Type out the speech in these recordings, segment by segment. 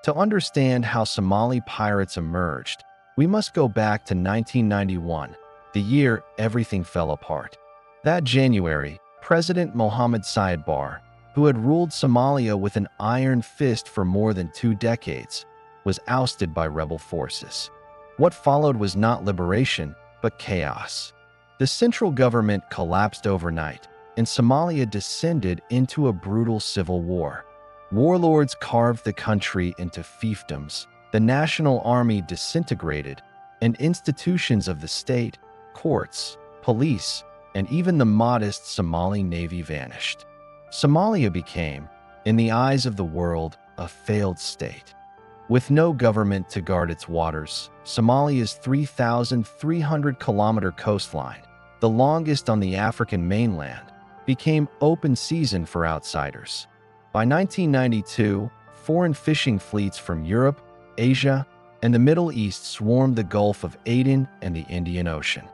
To understand how Somali pirates emerged, we must go back to 1991, the year everything fell apart. That January, President Mohammed Siad Barre, who had ruled Somalia with an iron fist for more than 2 decades, was ousted by rebel forces. What followed was not liberation, but chaos. The central government collapsed overnight, and Somalia descended into a brutal civil war. Warlords carved the country into fiefdoms, the national army disintegrated, and institutions of the state, courts, police, and even the modest Somali navy vanished. Somalia became, in the eyes of the world, a failed state. With no government to guard its waters, Somalia's 3,300-kilometer coastline, the longest on the African mainland, became open season for outsiders. By 1992, foreign fishing fleets from Europe, Asia, and the Middle East swarmed the Gulf of Aden and the Indian Ocean.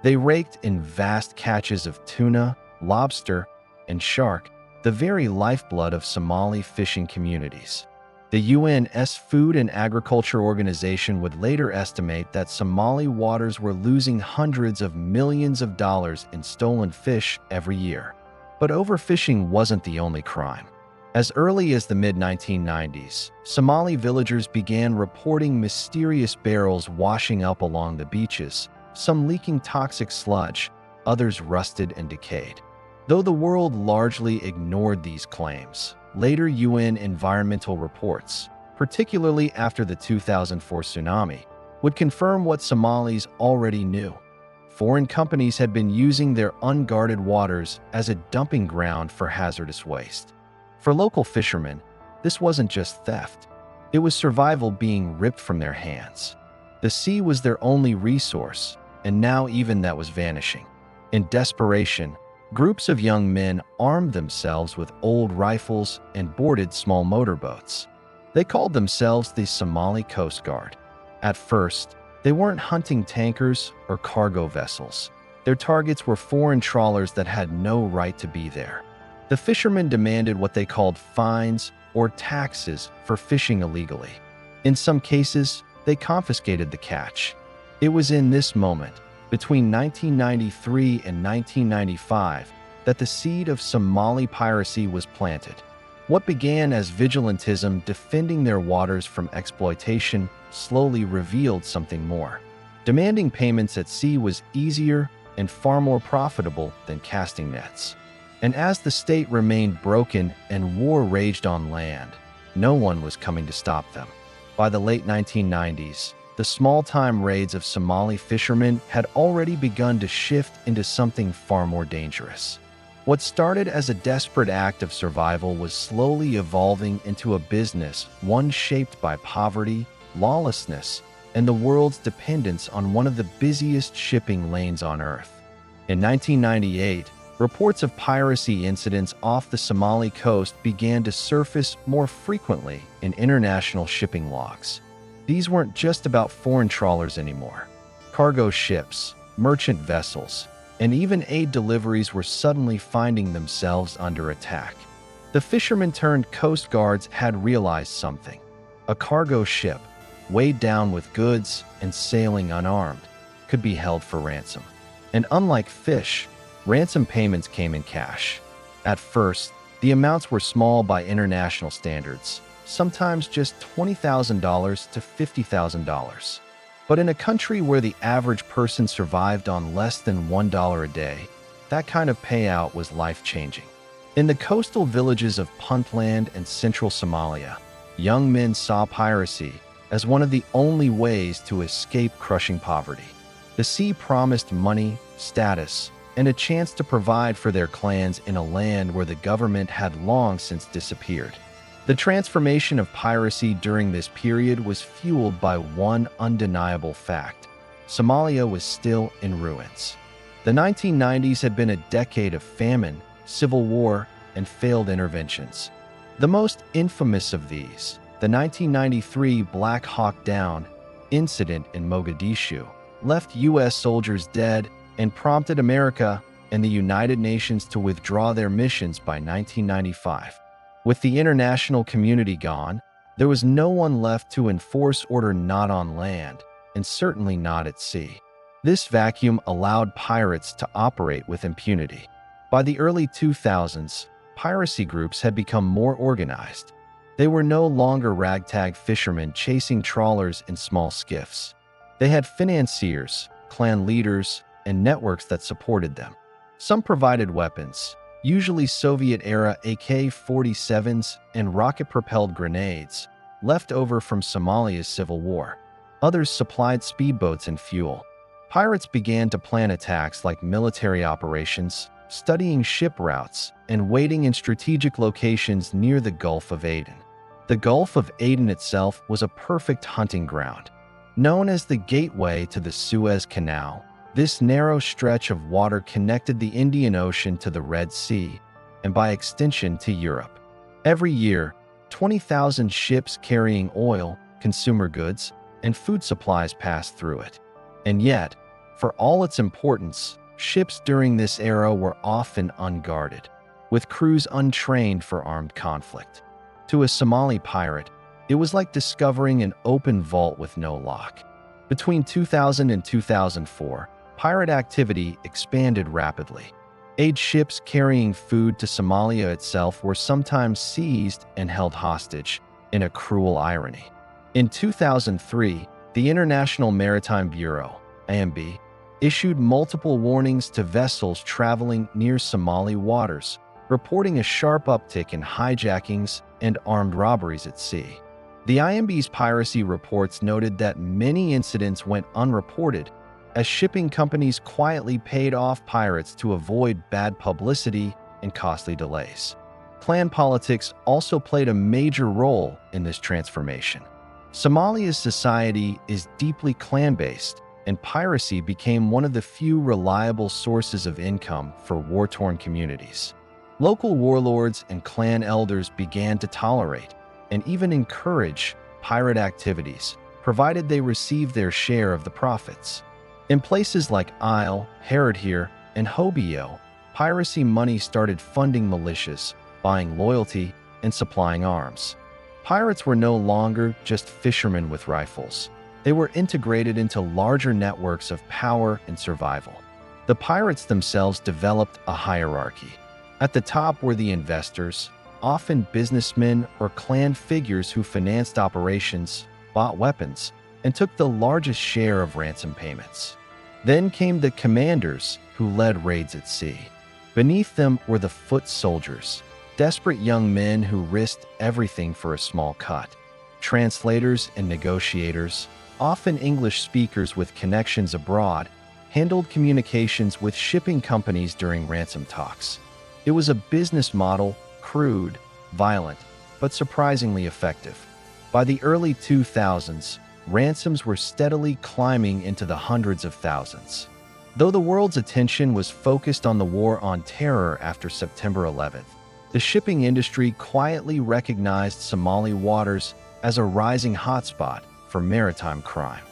They raked in vast catches of tuna, lobster, and shark, the very lifeblood of Somali fishing communities. The UN's Food and Agriculture Organization would later estimate that Somali waters were losing hundreds of millions of dollars in stolen fish every year. But overfishing wasn't the only crime. As early as the mid-1990s, Somali villagers began reporting mysterious barrels washing up along the beaches, some leaking toxic sludge, others rusted and decayed. Though the world largely ignored these claims, later UN environmental reports, particularly after the 2004 tsunami, would confirm what Somalis already knew. Foreign companies had been using their unguarded waters as a dumping ground for hazardous waste. For local fishermen, this wasn't just theft. It was survival being ripped from their hands. The sea was their only resource, and now even that was vanishing. In desperation, groups of young men armed themselves with old rifles and boarded small motorboats. They called themselves the Somali Coast Guard. At first, they weren't hunting tankers or cargo vessels. Their targets were foreign trawlers that had no right to be there. The fishermen demanded what they called fines or taxes for fishing illegally. In some cases, they confiscated the catch. It was in this moment, between 1993 and 1995, that the seed of Somali piracy was planted. What began as vigilantism defending their waters from exploitation slowly revealed something more. Demanding payments at sea was easier and far more profitable than casting nets. And as the state remained broken and war raged on land, no one was coming to stop them. By the late 1990s, the small-time raids of Somali fishermen had already begun to shift into something far more dangerous. What started as a desperate act of survival was slowly evolving into a business, one shaped by poverty, lawlessness, and the world's dependence on one of the busiest shipping lanes on Earth. In 1998, reports of piracy incidents off the Somali coast began to surface more frequently in international shipping logs. These weren't just about foreign trawlers anymore. Cargo ships, merchant vessels, and even aid deliveries were suddenly finding themselves under attack. The fishermen-turned-coast guards had realized something. A cargo ship, weighed down with goods and sailing unarmed, could be held for ransom. And unlike fish, ransom payments came in cash. At first, the amounts were small by international standards, sometimes just $20,000 to $50,000. But in a country where the average person survived on less than $1 a day, that kind of payout was life-changing. In the coastal villages of Puntland and central Somalia, young men saw piracy as one of the only ways to escape crushing poverty. The sea promised money, status, and a chance to provide for their clans in a land where the government had long since disappeared. The transformation of piracy during this period was fueled by one undeniable fact: Somalia was still in ruins. The 1990s had been a decade of famine, civil war, and failed interventions. The most infamous of these, the 1993 Black Hawk Down incident in Mogadishu, left U.S. soldiers dead and prompted America and the United Nations to withdraw their missions by 1995. With the international community gone, There was no one left to enforce order, not on land, and certainly not at sea. This vacuum allowed pirates to operate with impunity. By the early 2000s, piracy groups had become more organized. They were no longer ragtag fishermen chasing trawlers in small skiffs. They had financiers, clan leaders, and networks that supported them. Some provided weapons, usually Soviet-era AK-47s and rocket-propelled grenades, left over from Somalia's civil war. Others supplied speedboats and fuel. Pirates began to plan attacks like military operations, studying ship routes, and waiting in strategic locations near the Gulf of Aden. The Gulf of Aden itself was a perfect hunting ground. Known as the gateway to the Suez Canal, this narrow stretch of water connected the Indian Ocean to the Red Sea, and by extension to Europe. Every year, 20,000 ships carrying oil, consumer goods, and food supplies passed through it. And yet, for all its importance, ships during this era were often unguarded, with crews untrained for armed conflict. To a Somali pirate, it was like discovering an open vault with no lock. Between 2000 and 2004, pirate activity expanded rapidly. Aid ships carrying food to Somalia itself were sometimes seized and held hostage, in a cruel irony. In 2003, the International Maritime Bureau, IMB, issued multiple warnings to vessels traveling near Somali waters, reporting a sharp uptick in hijackings and armed robberies at sea. The IMB's piracy reports noted that many incidents went unreported, as shipping companies quietly paid off pirates to avoid bad publicity and costly delays. Clan politics also played a major role in this transformation. Somalia's society is deeply clan-based, and piracy became one of the few reliable sources of income for war-torn communities. Local warlords and clan elders began to tolerate and even encourage pirate activities, provided they received their share of the profits. In places like Isle, Herodhir, and Hobyo, piracy money started funding militias, buying loyalty, and supplying arms. Pirates were no longer just fishermen with rifles. They were integrated into larger networks of power and survival. The pirates themselves developed a hierarchy. At the top were the investors, often businessmen or clan figures who financed operations, bought weapons, and took the largest share of ransom payments. Then came the commanders, who led raids at sea. Beneath them were the foot soldiers, desperate young men who risked everything for a small cut. Translators and negotiators, often English speakers with connections abroad, handled communications with shipping companies during ransom talks. It was a business model, crude, violent, but surprisingly effective. By the early 2000s, ransoms were steadily climbing into the hundreds of thousands. Though the world's attention was focused on the war on terror after September 11th, the shipping industry quietly recognized Somali waters as a rising hotspot for maritime crime.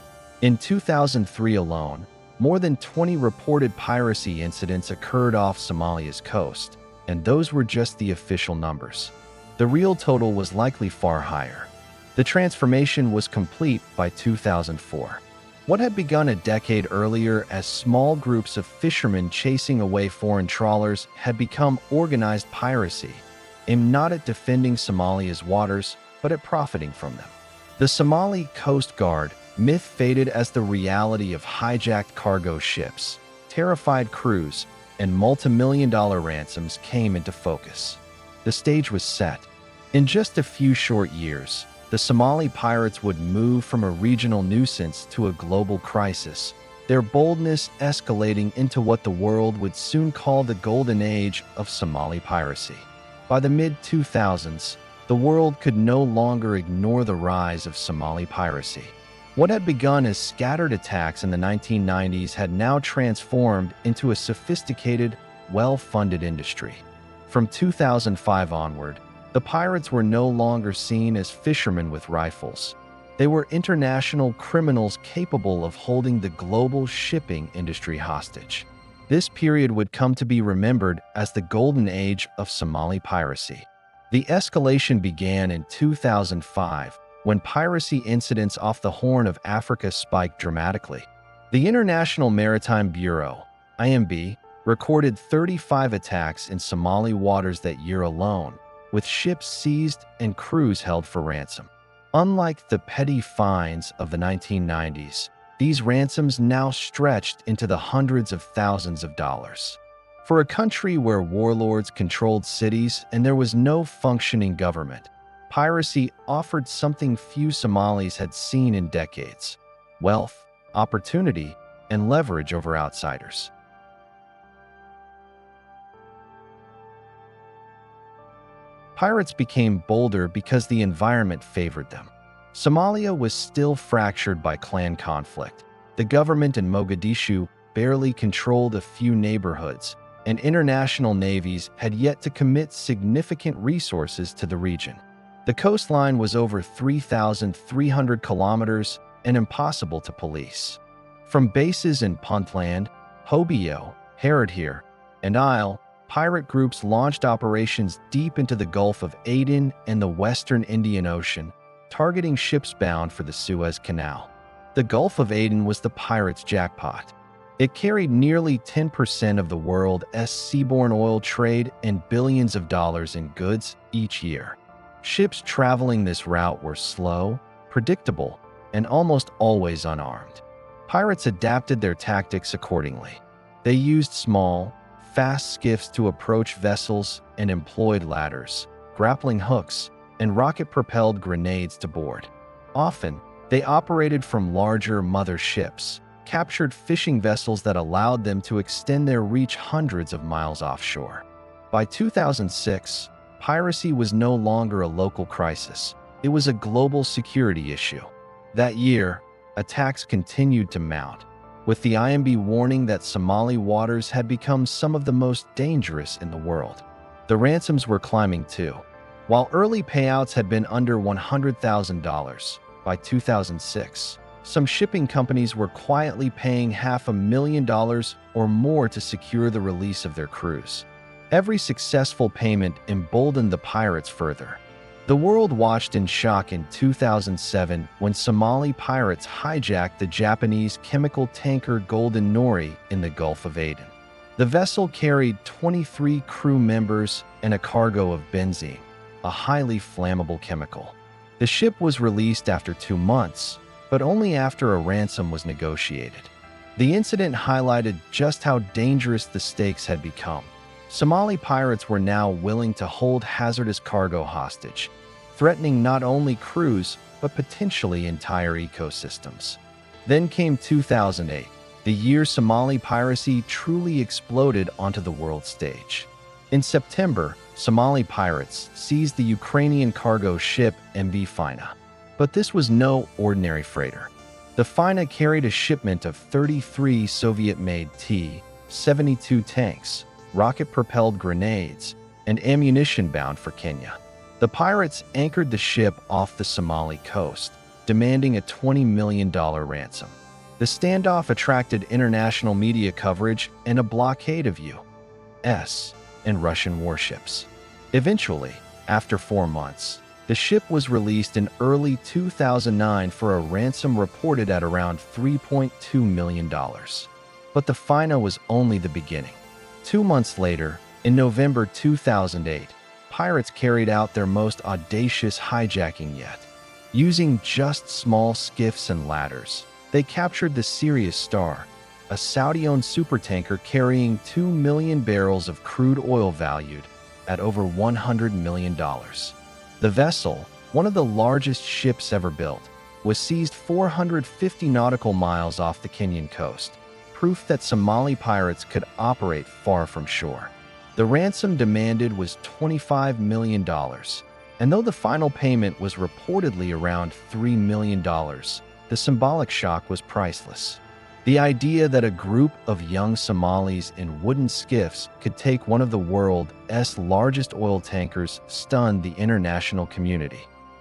In 2003 alone, more than 20 reported piracy incidents occurred off Somalia's coast, and those were just the official numbers. The real total was likely far higher. The transformation was complete by 2004. What had begun a decade earlier as small groups of fishermen chasing away foreign trawlers had become organized piracy, aimed not at defending Somalia's waters, but at profiting from them. The Somali Coast Guard myth faded as the reality of hijacked cargo ships, terrified crews, and multi-million-dollar ransoms came into focus. The stage was set. In just a few short years, the Somali pirates would move from a regional nuisance to a global crisis, their boldness escalating into what the world would soon call the golden age of Somali piracy. By the mid-2000s, the world could no longer ignore the rise of Somali piracy. What had begun as scattered attacks in the 1990s had now transformed into a sophisticated, well-funded industry. From 2005 onward, the pirates were no longer seen as fishermen with rifles. They were international criminals capable of holding the global shipping industry hostage. This period would come to be remembered as the golden age of Somali piracy. The escalation began in 2005 when piracy incidents off the Horn of Africa spiked dramatically. The International Maritime Bureau, IMB, recorded 35 attacks in Somali waters that year alone, with ships seized and crews held for ransom. Unlike the petty fines of the 1990s, these ransoms now stretched into the hundreds of thousands of dollars. For a country where warlords controlled cities and there was no functioning government, piracy offered something few Somalis had seen in decades: wealth, opportunity, and leverage over outsiders. Pirates became bolder because the environment favored them. Somalia was still fractured by clan conflict. The government in Mogadishu barely controlled a few neighborhoods, and international navies had yet to commit significant resources to the region. The coastline was over 3,300 kilometers and impossible to police. From bases in Puntland, Hobyo, Haradhir, and Isle, pirate groups launched operations deep into the Gulf of Aden and the western Indian Ocean, targeting ships bound for the Suez Canal. The Gulf of Aden was the pirates' jackpot. It carried nearly 10% of the world's seaborne oil trade and billions of dollars in goods each year. Ships traveling this route were slow, predictable, and almost always unarmed. Pirates adapted their tactics accordingly. They used small, fast skiffs to approach vessels and employed ladders, grappling hooks, and rocket-propelled grenades to board. Often, they operated from larger mother ships, captured fishing vessels that allowed them to extend their reach hundreds of miles offshore. By 2006, piracy was no longer a local crisis. It was a global security issue. That year, attacks continued to mount, with the IMB warning that Somali waters had become some of the most dangerous in the world. The ransoms were climbing too. While early payouts had been under $100,000, by 2006, some shipping companies were quietly paying $500,000 or more to secure the release of their crews. Every successful payment emboldened the pirates further. The world watched in shock in 2007 when Somali pirates hijacked the Japanese chemical tanker Golden Nori in the Gulf of Aden. The vessel carried 23 crew members and a cargo of benzene, a highly flammable chemical. The ship was released after 2 months, but only after a ransom was negotiated. The incident highlighted just how dangerous the stakes had become. Somali pirates were now willing to hold hazardous cargo hostage, threatening not only crews but potentially entire ecosystems. Then came 2008, the year Somali piracy truly exploded onto the world stage. In September, Somali pirates seized the Ukrainian cargo ship MV Fina. But this was no ordinary freighter. The Fina carried a shipment of 33 Soviet-made T-72 tanks, rocket-propelled grenades, and ammunition bound for Kenya. The pirates anchored the ship off the Somali coast, demanding a $20 million ransom. The standoff attracted international media coverage and a blockade of U.S. and Russian warships. Eventually, after 4 months, the ship was released in early 2009 for a ransom reported at around $3.2 million. But the Fina was only the beginning. 2 months later, in November 2008, pirates carried out their most audacious hijacking yet. Using just small skiffs and ladders, they captured the Sirius Star, a Saudi-owned supertanker carrying 2 million barrels of crude oil valued at over $100 million. The vessel, one of the largest ships ever built, was seized 450 nautical miles off the Kenyan coast, proof that Somali pirates could operate far from shore. The ransom demanded was $25 million, and though the final payment was reportedly around $3 million, the symbolic shock was priceless. The idea that a group of young Somalis in wooden skiffs could take one of the world's largest oil tankers stunned the international community.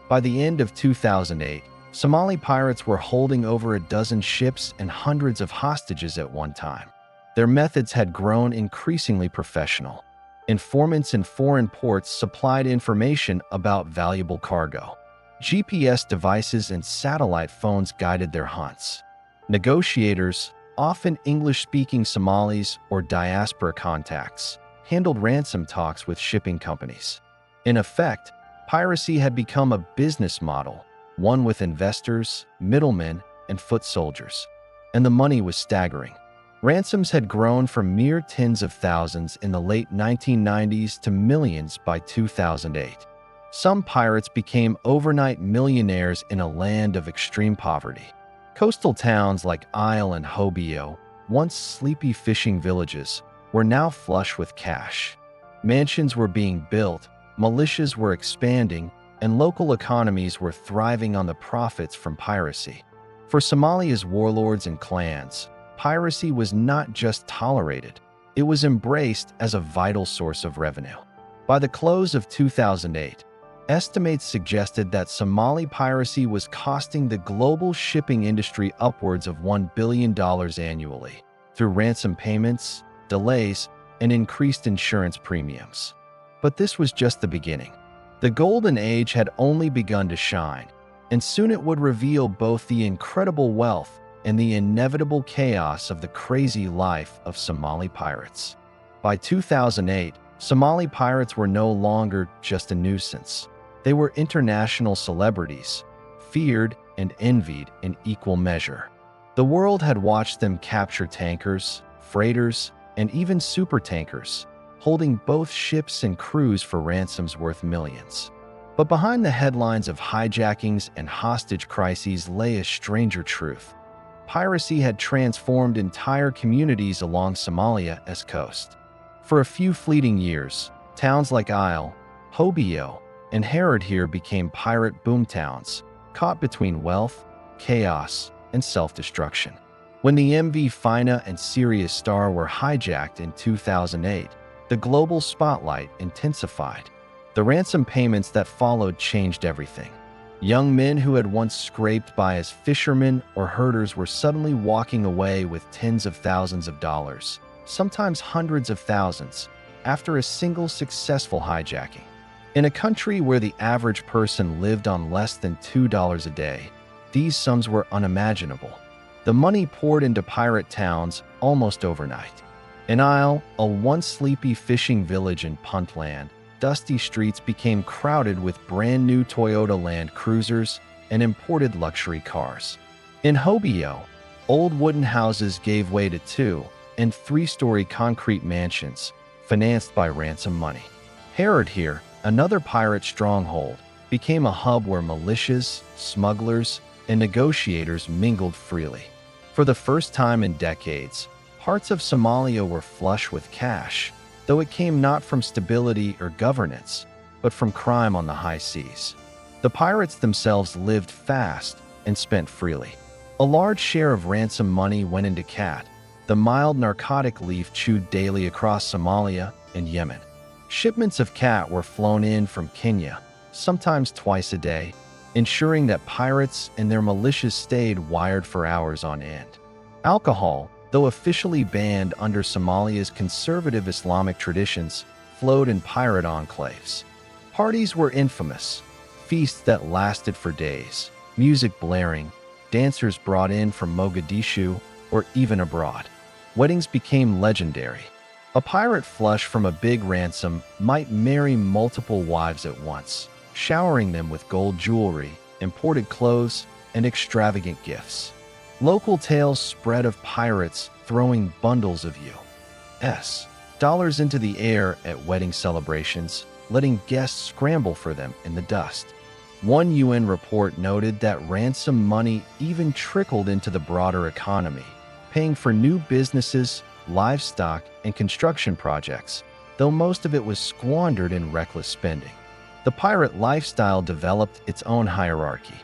By the end of 2008, Somali pirates were holding over a dozen ships and hundreds of hostages at one time. Their methods had grown increasingly professional. Informants in foreign ports supplied information about valuable cargo. GPS devices and satellite phones guided their hunts. Negotiators, often English-speaking Somalis or diaspora contacts, handled ransom talks with shipping companies. In effect, piracy had become a business model, one with investors, middlemen, and foot soldiers. And the money was staggering. Ransoms had grown from mere tens of thousands in the late 1990s to millions by 2008. Some pirates became overnight millionaires in a land of extreme poverty. Coastal towns like Isle and Hobyo, once sleepy fishing villages, were now flush with cash. Mansions were being built, militias were expanding, and local economies were thriving on the profits from piracy. For Somalia's warlords and clans, piracy was not just tolerated, it was embraced as a vital source of revenue. By the close of 2008, estimates suggested that Somali piracy was costing the global shipping industry upwards of $1 billion annually, through ransom payments, delays, and increased insurance premiums. But this was just the beginning. The golden age had only begun to shine, and soon it would reveal both the incredible wealth and the inevitable chaos of the crazy life of Somali pirates. By 2008, Somali pirates were no longer just a nuisance. They were international celebrities, feared and envied in equal measure. The world had watched them capture tankers, freighters, and even supertankers, holding both ships and crews for ransoms worth millions. But behind the headlines of hijackings and hostage crises lay a stranger truth. Piracy had transformed entire communities along Somalia's coast. For a few fleeting years, towns like Isle, Hobyo, and Haradhir became pirate boomtowns, caught between wealth, chaos, and self-destruction. When the MV Fina and Sirius Star were hijacked in 2008, the global spotlight intensified. The ransom payments that followed changed everything. Young men who had once scraped by as fishermen or herders were suddenly walking away with tens of thousands of dollars, sometimes hundreds of thousands, after a single successful hijacking. In a country where the average person lived on less than $2 a day, these sums were unimaginable. The money poured into pirate towns almost overnight. In Isle, a once sleepy fishing village in Puntland, dusty streets became crowded with brand-new Toyota Land Cruisers and imported luxury cars. In Hobyo, old wooden houses gave way to 2- and 3-story concrete mansions, financed by ransom money. Haradhir, another pirate stronghold, became a hub where militias, smugglers, and negotiators mingled freely. For the first time in decades, parts of Somalia were flush with cash, though it came not from stability or governance, but from crime on the high seas. The pirates themselves lived fast and spent freely. A large share of ransom money went into cat, the mild narcotic leaf chewed daily across Somalia and Yemen. Shipments of cat were flown in from Kenya, sometimes twice a day, ensuring that pirates and their militias stayed wired for hours on end. Alcohol, though officially banned under Somalia's conservative Islamic traditions, flowed in pirate enclaves. Parties were infamous, feasts that lasted for days, music blaring, dancers brought in from Mogadishu or even abroad. Weddings became legendary. A pirate flush from a big ransom might marry multiple wives at once, showering them with gold jewelry, imported clothes, and extravagant gifts. Local tales spread of pirates throwing bundles of U.S. dollars into the air at wedding celebrations, letting guests scramble for them in the dust. One UN report noted that ransom money even trickled into the broader economy, paying for new businesses, livestock, and construction projects, though most of it was squandered in reckless spending. The pirate lifestyle developed its own hierarchy.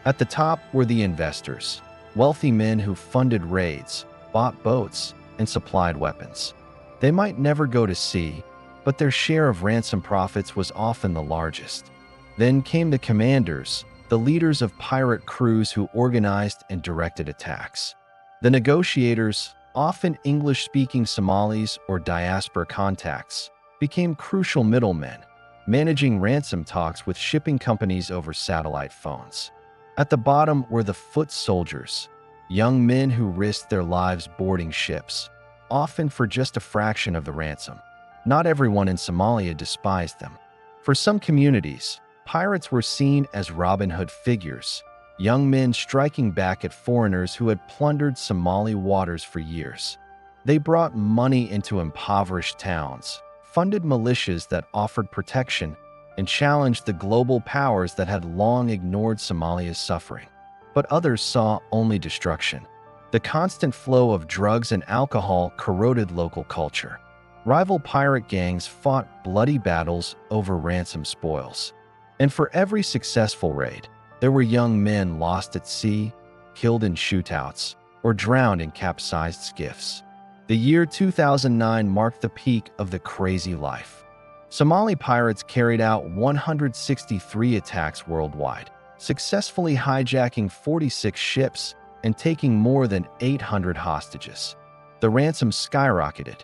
At the top were the investors, wealthy men who funded raids, bought boats, and supplied weapons. They might never go to sea, but their share of ransom profits was often the largest. Then came the commanders, the leaders of pirate crews who organized and directed attacks. The negotiators, often English-speaking Somalis or diaspora contacts, became crucial middlemen, managing ransom talks with shipping companies over satellite phones. At the bottom were the foot soldiers, young men who risked their lives boarding ships, often for just a fraction of the ransom. Not everyone in Somalia despised them. For some communities, pirates were seen as Robin Hood figures, young men striking back at foreigners who had plundered Somali waters for years. They brought money into impoverished towns, funded militias that offered protection, and challenged the global powers that had long ignored Somalia's suffering. But others saw only destruction. The constant flow of drugs and alcohol corroded local culture. Rival pirate gangs fought bloody battles over ransom spoils. And for every successful raid, there were young men lost at sea, killed in shootouts, or drowned in capsized skiffs. The year 2009 marked the peak of the crazy life. Somali pirates carried out 163 attacks worldwide, successfully hijacking 46 ships and taking more than 800 hostages. The ransom skyrocketed.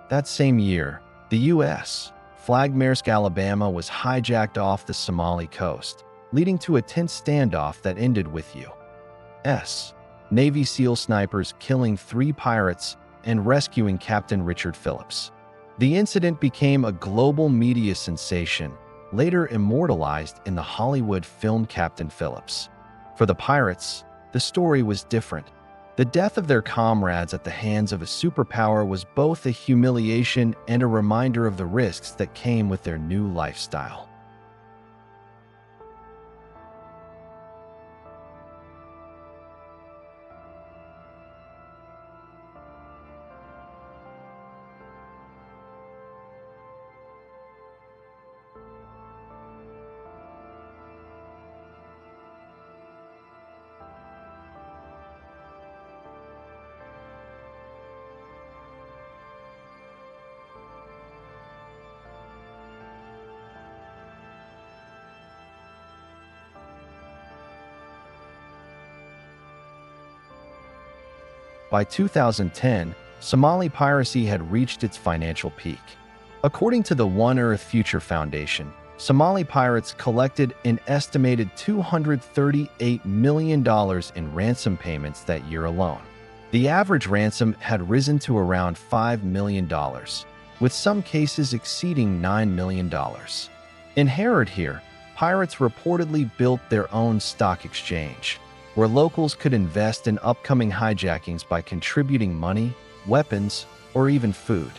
That same year, the U.S. flag Maersk Alabama was hijacked off the Somali coast, leading to a tense standoff that ended with U.S. Navy SEAL snipers killing 3 pirates and rescuing Captain Richard Phillips. The incident became a global media sensation, later immortalized in the Hollywood film Captain Phillips. For the pirates, the story was different. The death of their comrades at the hands of a superpower was both a humiliation and a reminder of the risks that came with their new lifestyle. By 2010, Somali piracy had reached its financial peak. According to the One Earth Future Foundation, Somali pirates collected an estimated $238 million in ransom payments that year alone. The average ransom had risen to around $5 million, with some cases exceeding $9 million. Inherent here, pirates reportedly built their own stock exchange, where locals could invest in upcoming hijackings by contributing money, weapons, or even food.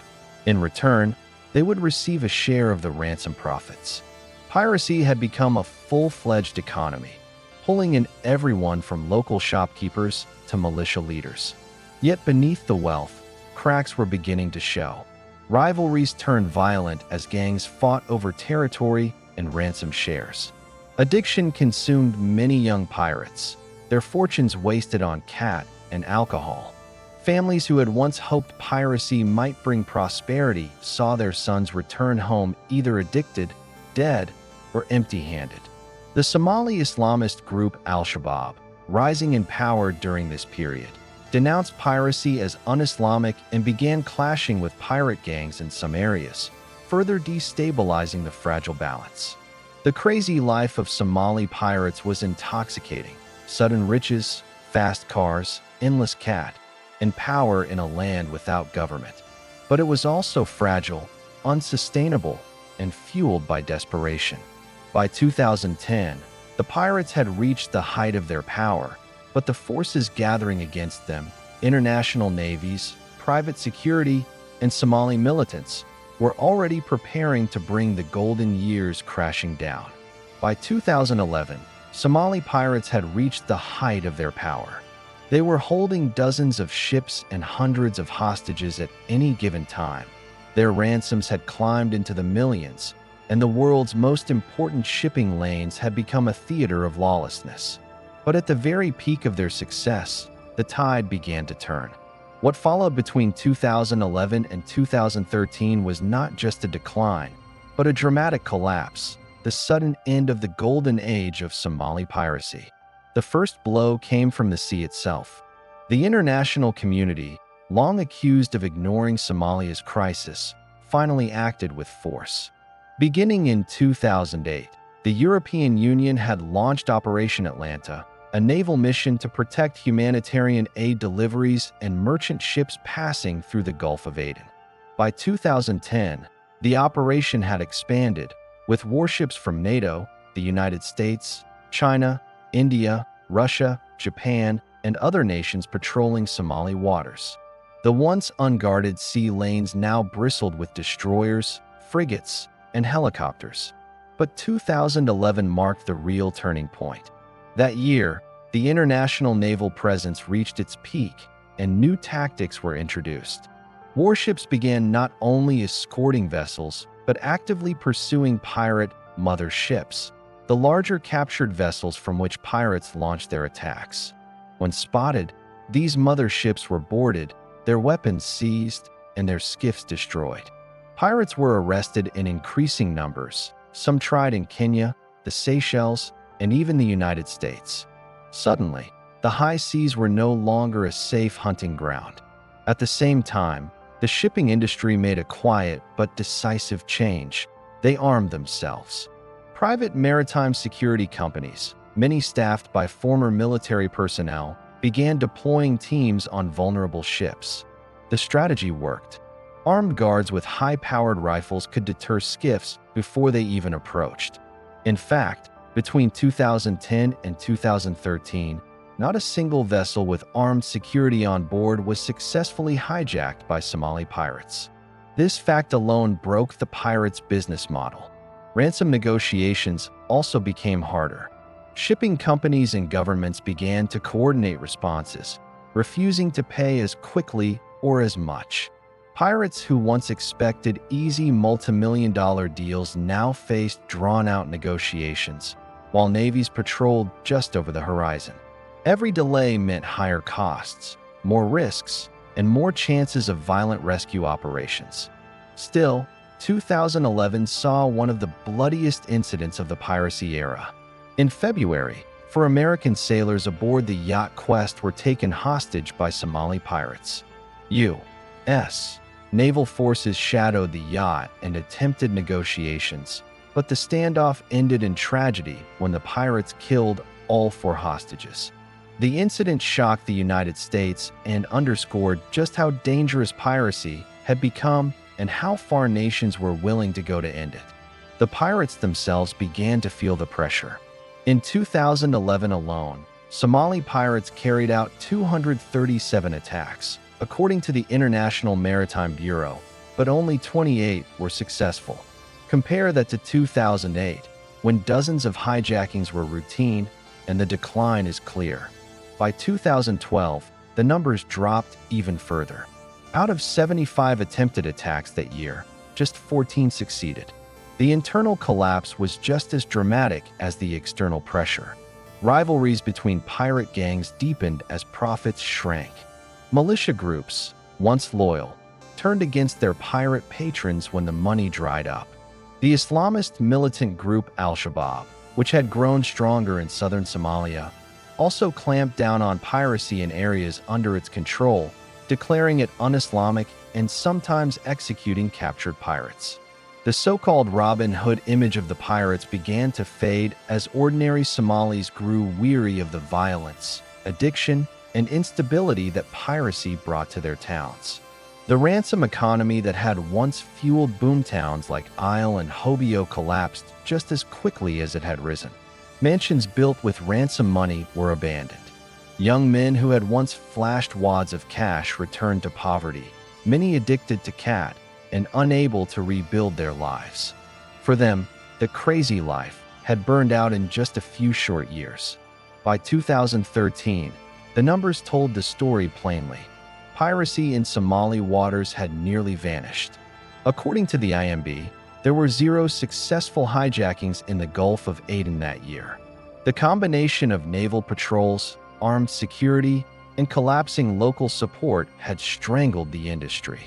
In return, they would receive a share of the ransom profits. Piracy had become a full-fledged economy, pulling in everyone from local shopkeepers to militia leaders. Yet beneath the wealth, cracks were beginning to show. Rivalries turned violent as gangs fought over territory and ransom shares. Addiction consumed many young pirates, their fortunes wasted on cat and alcohol. Families who had once hoped piracy might bring prosperity saw their sons return home either addicted, dead, or empty-handed. The Somali Islamist group Al-Shabaab, rising in power during this period, denounced piracy as un-Islamic and began clashing with pirate gangs in some areas, further destabilizing the fragile balance. The crazy life of Somali pirates was intoxicating. Sudden riches, fast cars, endless cat, and power in a land without government. But it was also fragile, unsustainable, and fueled by desperation. By 2010, the pirates had reached the height of their power, but the forces gathering against them, international navies, private security, and Somali militants, were already preparing to bring the golden years crashing down. By 2011, Somali pirates had reached the height of their power. They were holding dozens of ships and hundreds of hostages at any given time. Their ransoms had climbed into the millions, and the world's most important shipping lanes had become a theater of lawlessness. But at the very peak of their success, the tide began to turn. What followed between 2011 and 2013 was not just a decline, but a dramatic collapse. The sudden end of the golden age of Somali piracy. The first blow came from the sea itself. The international community, long accused of ignoring Somalia's crisis, finally acted with force. Beginning in 2008, the European Union had launched Operation Atlanta, a naval mission to protect humanitarian aid deliveries and merchant ships passing through the Gulf of Aden. By 2010, the operation had expanded, with warships from NATO, the United States, China, India, Russia, Japan, and other nations patrolling Somali waters. The once unguarded sea lanes now bristled with destroyers, frigates, and helicopters. But 2011 marked the real turning point. That year, the international naval presence reached its peak, and new tactics were introduced. Warships began not only escorting vessels, but actively pursuing pirate mother ships, the larger captured vessels from which pirates launched their attacks. When spotted, these mother ships were boarded, their weapons seized, and their skiffs destroyed. Pirates were arrested in increasing numbers, some tried in Kenya, the Seychelles, and even the United States. Suddenly, the high seas were no longer a safe hunting ground. At the same time, the shipping industry made a quiet but decisive change. They armed themselves. Private maritime security companies, many staffed by former military personnel, began deploying teams on vulnerable ships. The strategy worked. Armed guards with high-powered rifles could deter skiffs before they even approached. In fact, between 2010 and 2013, not a single vessel with armed security on board was successfully hijacked by Somali pirates. This fact alone broke the pirates' business model. Ransom negotiations also became harder. Shipping companies and governments began to coordinate responses, refusing to pay as quickly or as much. Pirates who once expected easy multi-million-dollar deals now faced drawn-out negotiations, while navies patrolled just over the horizon. Every delay meant higher costs, more risks, and more chances of violent rescue operations. Still, 2011 saw one of the bloodiest incidents of the piracy era. In February, 4 American sailors aboard the yacht Quest were taken hostage by Somali pirates. U.S. naval forces shadowed the yacht and attempted negotiations, but the standoff ended in tragedy when the pirates killed all 4 hostages. The incident shocked the United States and underscored just how dangerous piracy had become and how far nations were willing to go to end it. The pirates themselves began to feel the pressure. In 2011 alone, Somali pirates carried out 237 attacks, according to the International Maritime Bureau, but only 28 were successful. Compare that to 2008, when dozens of hijackings were routine, and the decline is clear. By 2012, the numbers dropped even further. Out of 75 attempted attacks that year, just 14 succeeded. The internal collapse was just as dramatic as the external pressure. Rivalries between pirate gangs deepened as profits shrank. Militia groups, once loyal, turned against their pirate patrons when the money dried up. The Islamist militant group Al-Shabaab, which had grown stronger in southern Somalia, also clamped down on piracy in areas under its control, declaring it un-Islamic and sometimes executing captured pirates. The so-called Robin Hood image of the pirates began to fade as ordinary Somalis grew weary of the violence, addiction, and instability that piracy brought to their towns. The ransom economy that had once fueled boomtowns like Isle and Hobyo collapsed just as quickly as it had risen. Mansions built with ransom money were abandoned. Young men who had once flashed wads of cash returned to poverty, many addicted to cat and unable to rebuild their lives. For them, the crazy life had burned out in just a few short years. By 2013, the numbers told the story plainly. Piracy in Somali waters had nearly vanished. According to the IMB, there were 0 successful hijackings in the Gulf of Aden that year. The combination of naval patrols, armed security, and collapsing local support had strangled the industry.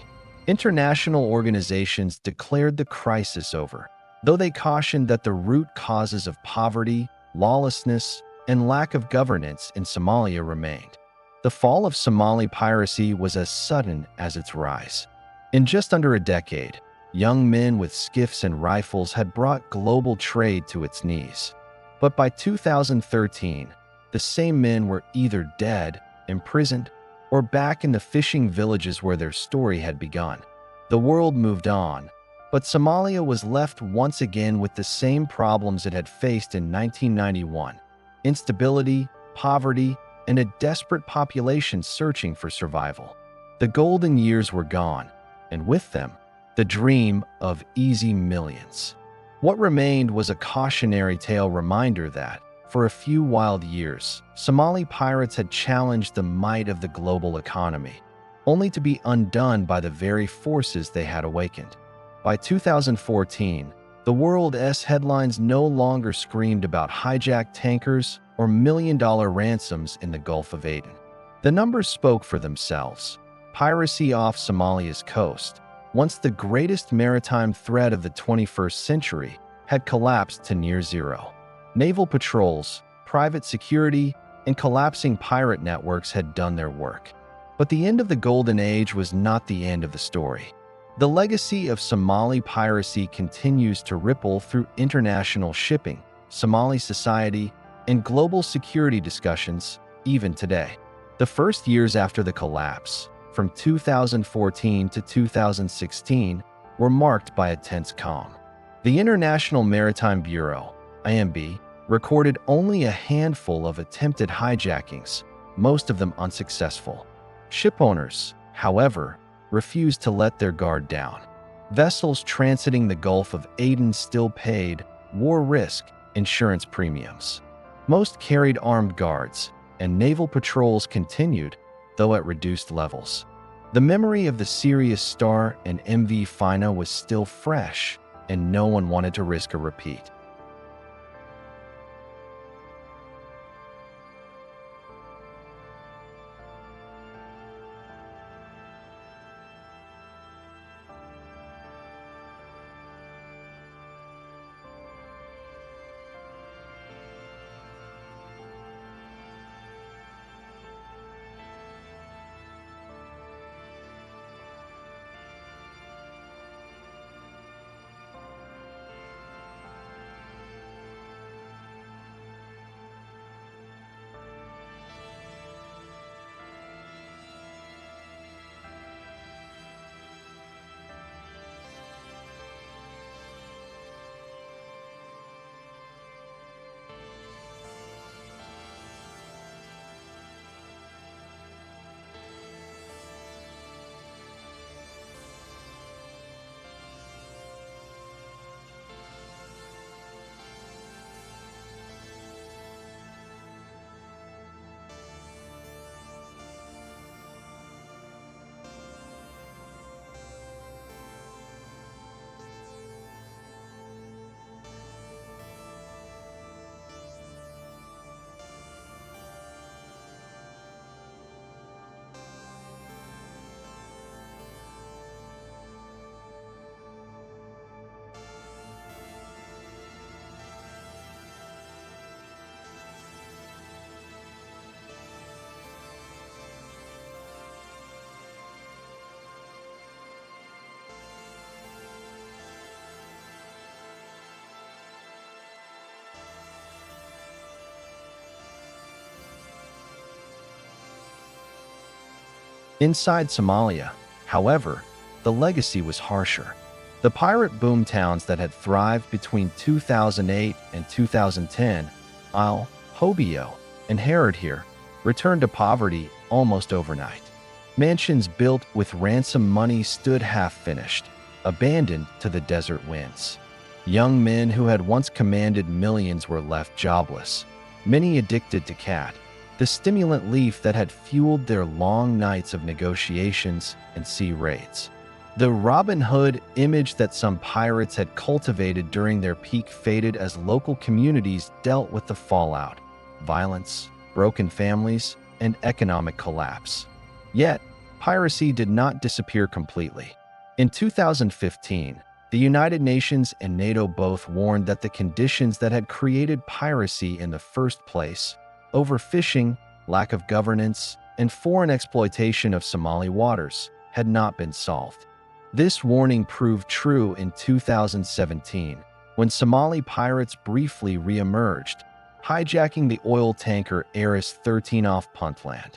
International organizations declared the crisis over, though they cautioned that the root causes of poverty, lawlessness, and lack of governance in Somalia remained. The fall of Somali piracy was as sudden as its rise. In just under a decade, Young men with skiffs and rifles had brought global trade to its knees. But by 2013, the same men were either dead, imprisoned, or back in the fishing villages where their story had begun. The world moved on, but Somalia was left once again with the same problems it had faced in 1991: instability, poverty, and a desperate population searching for survival. The golden years were gone, and with them, the dream of easy millions. What remained was a cautionary tale reminder that, for a few wild years, Somali pirates had challenged the might of the global economy, only to be undone by the very forces they had awakened. By 2014, the world's headlines no longer screamed about hijacked tankers or million-dollar ransoms in the Gulf of Aden. The numbers spoke for themselves. Piracy off Somalia's coast, once the greatest maritime threat of the 21st century, had collapsed to near zero. Naval patrols, private security, and collapsing pirate networks had done their work. But the end of the Golden Age was not the end of the story. The legacy of Somali piracy continues to ripple through international shipping, Somali society, and global security discussions, even today. The first years after the collapse, from 2014 to 2016, were marked by a tense calm. The International Maritime Bureau, IMB, recorded only a handful of attempted hijackings, most of them unsuccessful. Shipowners, however, refused to let their guard down. Vessels transiting the Gulf of Aden still paid war risk insurance premiums. Most carried armed guards, and naval patrols continued, though at reduced levels. The memory of the Sirius Star and MV Fina was still fresh, and no one wanted to risk a repeat. Inside Somalia, however, the legacy was harsher. The pirate boom towns that had thrived between 2008 and 2010, Isle, Hobyo, and Harrodhere, returned to poverty almost overnight. Mansions built with ransom money stood half-finished, abandoned to the desert winds. Young men who had once commanded millions were left jobless, many addicted to cat, the stimulant leaf that had fueled their long nights of negotiations and sea raids. The Robin Hood image that some pirates had cultivated during their peak faded as local communities dealt with the fallout, violence, broken families, and economic collapse. Yet, piracy did not disappear completely. In 2015, the United Nations and NATO both warned that the conditions that had created piracy in the first place, overfishing, lack of governance, and foreign exploitation of Somali waters, had not been solved. This warning proved true in 2017 when Somali pirates briefly re-emerged, hijacking the oil tanker Eris 13 off Puntland,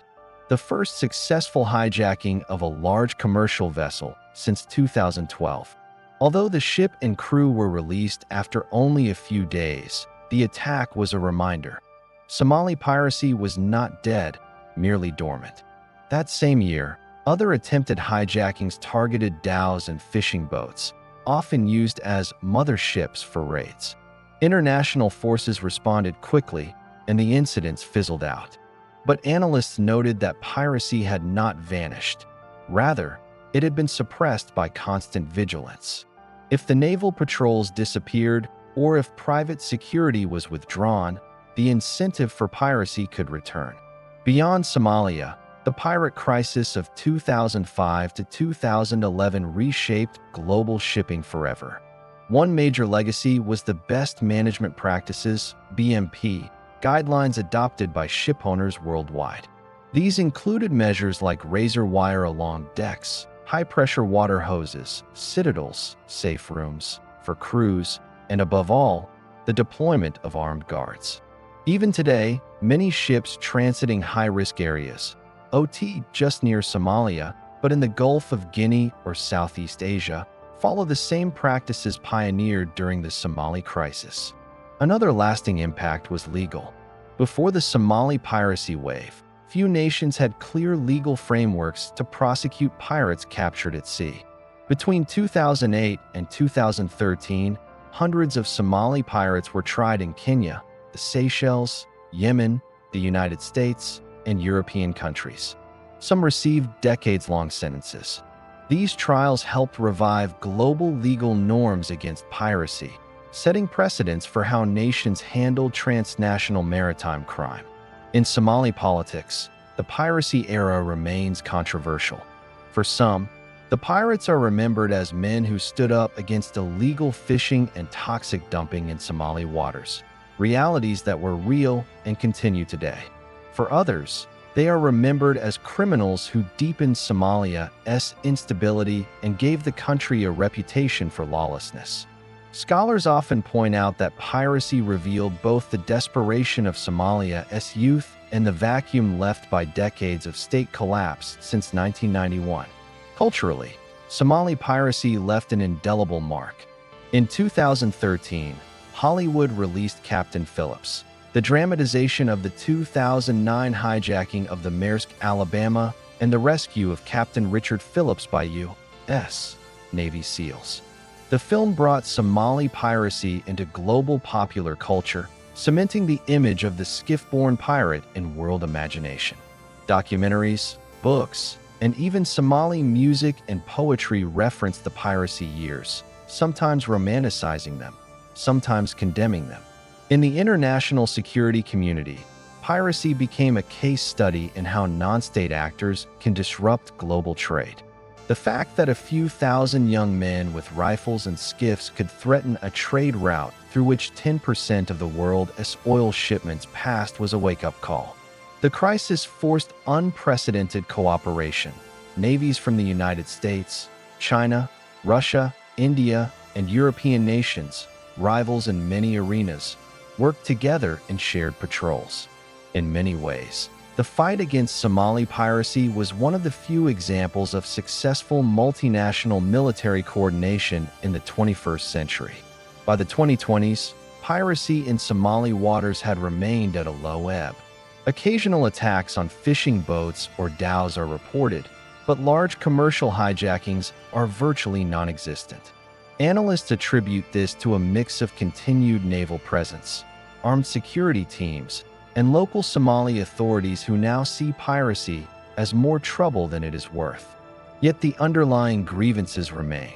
the first successful hijacking of a large commercial vessel since 2012. Although the ship and crew were released after only a few days, the attack was a reminder. Somali piracy was not dead, merely dormant. That same year, other attempted hijackings targeted dhows and fishing boats, often used as mother ships for raids. International forces responded quickly, and the incidents fizzled out. But analysts noted that piracy had not vanished. Rather, it had been suppressed by constant vigilance. If the naval patrols disappeared, or if private security was withdrawn, the incentive for piracy could return. Beyond Somalia, the pirate crisis of 2005 to 2011 reshaped global shipping forever. One major legacy was the Best Management Practices (BMP) guidelines adopted by shipowners worldwide. These included measures like razor wire along decks, high-pressure water hoses, citadels, safe rooms for crews, and above all, the deployment of armed guards. Even today, many ships transiting high-risk areas, OT just near Somalia, but in the Gulf of Guinea or Southeast Asia, follow the same practices pioneered during the Somali crisis. Another lasting impact was legal. Before the Somali piracy wave, few nations had clear legal frameworks to prosecute pirates captured at sea. Between 2008 and 2013, hundreds of Somali pirates were tried in Kenya, the Seychelles, Yemen, the United States, and European countries. Some received decades-long sentences. These trials helped revive global legal norms against piracy, setting precedents for how nations handled transnational maritime crime. In Somali politics, the piracy era remains controversial. For some, the pirates are remembered as men who stood up against illegal fishing and toxic dumping in Somali waters, realities that were real and continue today. For others, they are remembered as criminals who deepened Somalia's instability and gave the country a reputation for lawlessness. Scholars often point out that piracy revealed both the desperation of Somalia's youth and the vacuum left by decades of state collapse since 1991. Culturally, Somali piracy left an indelible mark. In 2013, Hollywood released Captain Phillips, the dramatization of the 2009 hijacking of the Maersk, Alabama, and the rescue of Captain Richard Phillips by U.S. Navy SEALs. The film brought Somali piracy into global popular culture, cementing the image of the skiff-borne pirate in world imagination. Documentaries, books, and even Somali music and poetry reference the piracy years, sometimes romanticizing them, sometimes condemning them. In the international security community, piracy became a case study in how non-state actors can disrupt global trade. The fact that a few thousand young men with rifles and skiffs could threaten a trade route through which 10% of the world's oil shipments passed was a wake-up call. The crisis forced unprecedented cooperation. Navies from the United States, China, Russia, India, and European nations, rivals in many arenas, worked together in shared patrols. In many ways, the fight against Somali piracy was one of the few examples of successful multinational military coordination in the 21st century. By the 2020s, piracy in Somali waters had remained at a low ebb. Occasional attacks on fishing boats or dhows are reported, but large commercial hijackings are virtually non-existent. Analysts attribute this to a mix of continued naval presence, armed security teams, and local Somali authorities who now see piracy as more trouble than it is worth. Yet the underlying grievances remain.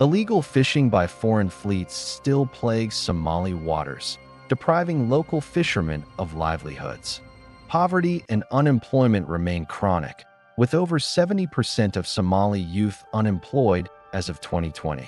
Illegal fishing by foreign fleets still plagues Somali waters, depriving local fishermen of livelihoods. Poverty and unemployment remain chronic, with over 70% of Somali youth unemployed as of 2020.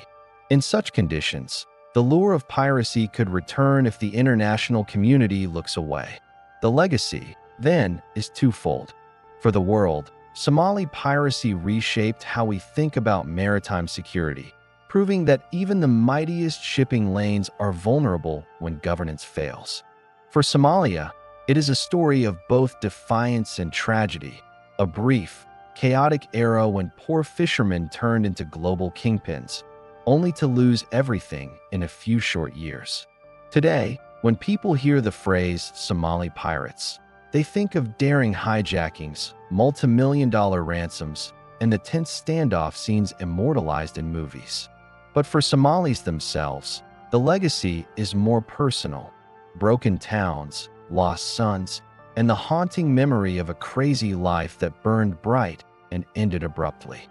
In such conditions, the lure of piracy could return if the international community looks away. The legacy, then, is twofold. For the world, Somali piracy reshaped how we think about maritime security, proving that even the mightiest shipping lanes are vulnerable when governance fails. For Somalia, it is a story of both defiance and tragedy, a brief, chaotic era when poor fishermen turned into global kingpins, only to lose everything in a few short years. Today, when people hear the phrase Somali pirates, they think of daring hijackings, multi-million-dollar ransoms, and the tense standoff scenes immortalized in movies. But for Somalis themselves, the legacy is more personal. Broken towns, lost sons, and the haunting memory of a crazy life that burned bright and ended abruptly.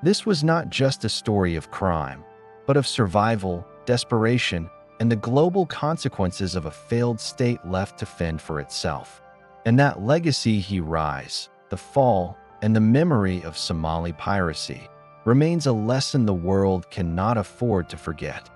This was not just a story of crime, but of survival, desperation, and the global consequences of a failed state left to fend for itself. And that legacy he rise, the fall, and the memory of Somali piracy remains a lesson the world cannot afford to forget.